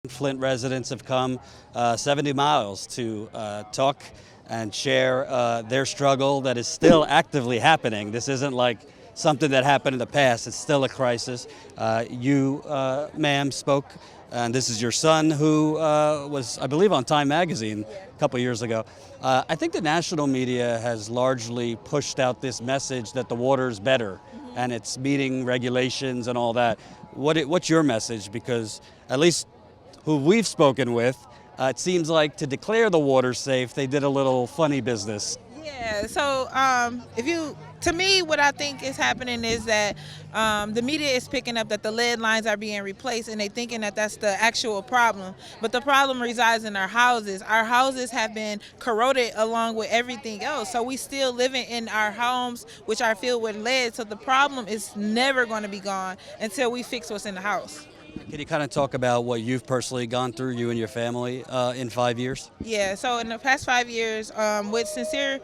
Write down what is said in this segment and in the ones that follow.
Flint residents have come 70 miles to talk and share their struggle that is still actively happening. This isn't like something that happened in the past. It's still a crisis. You, ma'am, spoke, and this is your son who was, I believe, on Time Magazine a couple years ago. I think the national media has largely pushed out this message that the water's better and it's meeting regulations and all that. What's your message? Because at least who we've spoken with, it seems like to declare the water safe, they did a little funny business. Yeah, so to me, what I think is happening is that the media is picking up that the lead lines are being replaced, and they thinking that that's the actual problem. But the problem resides in our houses. Our houses have been corroded along with everything else. So we still living in our homes, which are filled with lead. So the problem is never going to be gone until we fix what's in the house. Can you kind of talk about what you've personally gone through, you and your family, in 5 years? Yeah, so in the past 5 years, with Sincere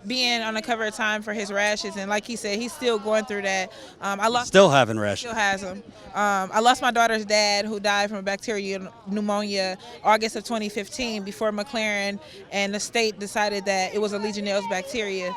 being on the cover of Time for his rashes, and like he said, he's still going through that. I lost Still having rashes. Still has them. I lost my daughter's dad, who died from bacterial pneumonia, August of 2015, before McLaren and the state decided that it was a Legionnaires bacteria.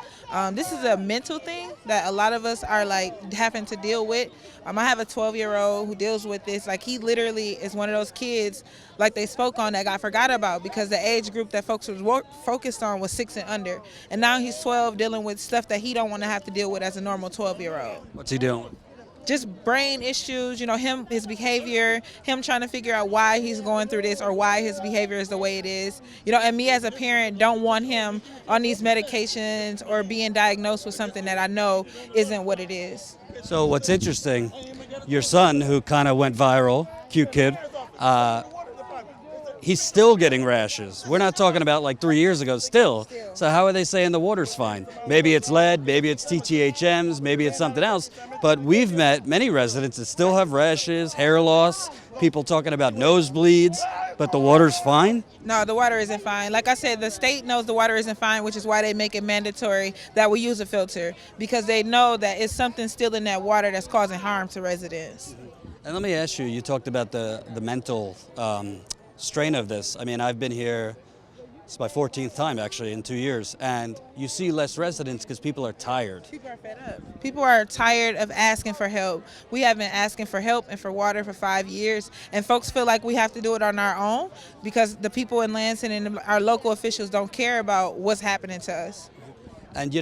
This is a mental thing that a lot of us are like having to deal with. I have a 12-year-old who deals with this. Like, he literally is one of those kids, like they spoke on, that got forgot about because the age group that folks was focused on was 6 and under. And now he's 12, dealing with stuff that he don't want to have to deal with as a normal 12-year-old. What's he doing? Just brain issues, his behavior, him trying to figure out why he's going through this or why his behavior is the way it is. And me as a parent don't want him on these medications or being diagnosed with something that I know isn't what it is. So what's interesting, your son, who kind of went viral, cute kid, he's still getting rashes. We're not talking about like 3 years ago, still. So how are they saying the water's fine? Maybe it's lead, maybe it's TTHMs, maybe it's something else. But we've met many residents that still have rashes, hair loss, people talking about nosebleeds, but the water's fine? No, the water isn't fine. Like I said, the state knows the water isn't fine, which is why they make it mandatory that we use a filter, because they know that it's something still in that water that's causing harm to residents. And let me ask you, you talked about the mental strain of this. I mean, I've been here, it's my 14th time actually in 2 years, and you see less residents because people are tired. People are fed up. People are tired of asking for help. We have been asking for help and for water for 5 years, and folks feel like we have to do it on our own because the people in Lansing and our local officials don't care about what's happening to us. And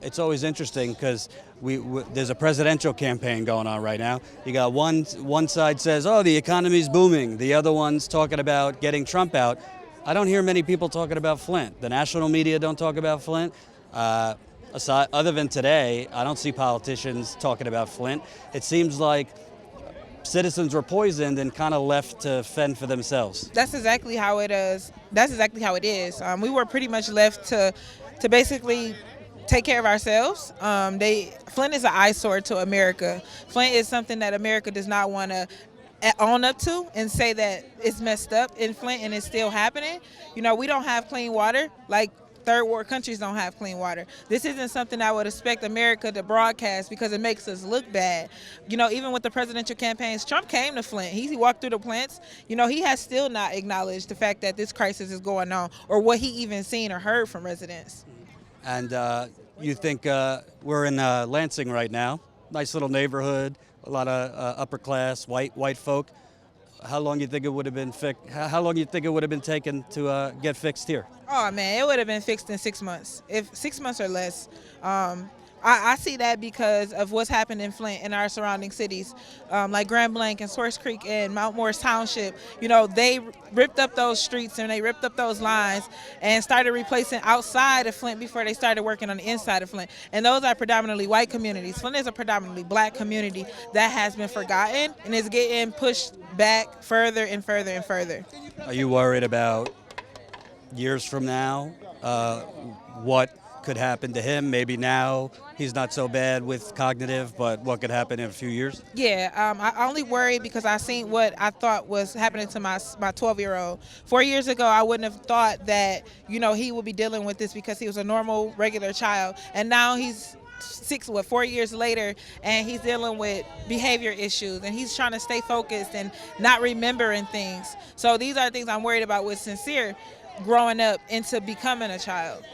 it's always interesting because there's a presidential campaign going on right now. You got one side says, oh, the economy's booming. The other one's talking about getting Trump out. I don't hear many people talking about Flint. The national media don't talk about Flint. Other than today, I don't see politicians talking about Flint. It seems like citizens were poisoned and kind of left to fend for themselves. That's exactly how it is. We were pretty much left to basically take care of ourselves. Flint is an eyesore to America. Flint is something that America does not want to own up to and say that it's messed up in Flint and it's still happening. We don't have clean water like third world countries don't have clean water. This isn't something I would expect America to broadcast because it makes us look bad. Even with the presidential campaigns, Trump came to Flint. He walked through the plants. He has still not acknowledged the fact that this crisis is going on or what he even seen or heard from residents. And you think we're in Lansing right now, nice little neighborhood, a lot of upper class white folk. How long do you think it would have been How long do you think it would have been taken to get fixed here? Oh man, it would have been fixed in 6 months, if 6 months or less. I see that because of what's happened in Flint and our surrounding cities, like Grand Blanc and Source Creek and Mount Morris Township. They ripped up those streets and they ripped up those lines and started replacing outside of Flint before they started working on the inside of Flint. And those are predominantly white communities. Flint is a predominantly black community that has been forgotten and is getting pushed back further and further and further. Are you worried about years from now, what could happen to him? Maybe now he's not so bad with cognitive, but what could happen in a few years? Yeah, I only worry because I seen what I thought was happening to my 12-year-old. 4 years ago, I wouldn't have thought that he would be dealing with this because he was a normal, regular child, and now he's 4 years later, and he's dealing with behavior issues, and he's trying to stay focused and not remembering things. So these are things I'm worried about with Sincere growing up into becoming a child.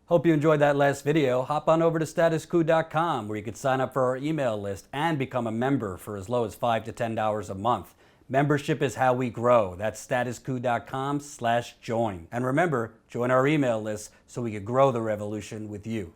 Hope you enjoyed that last video. Hop on over to statuscoup.com where you can sign up for our email list and become a member for as low as $5 to $10 a month. Membership is how we grow. That's statuscoup.com/join. And remember, join our email list so we can grow the revolution with you.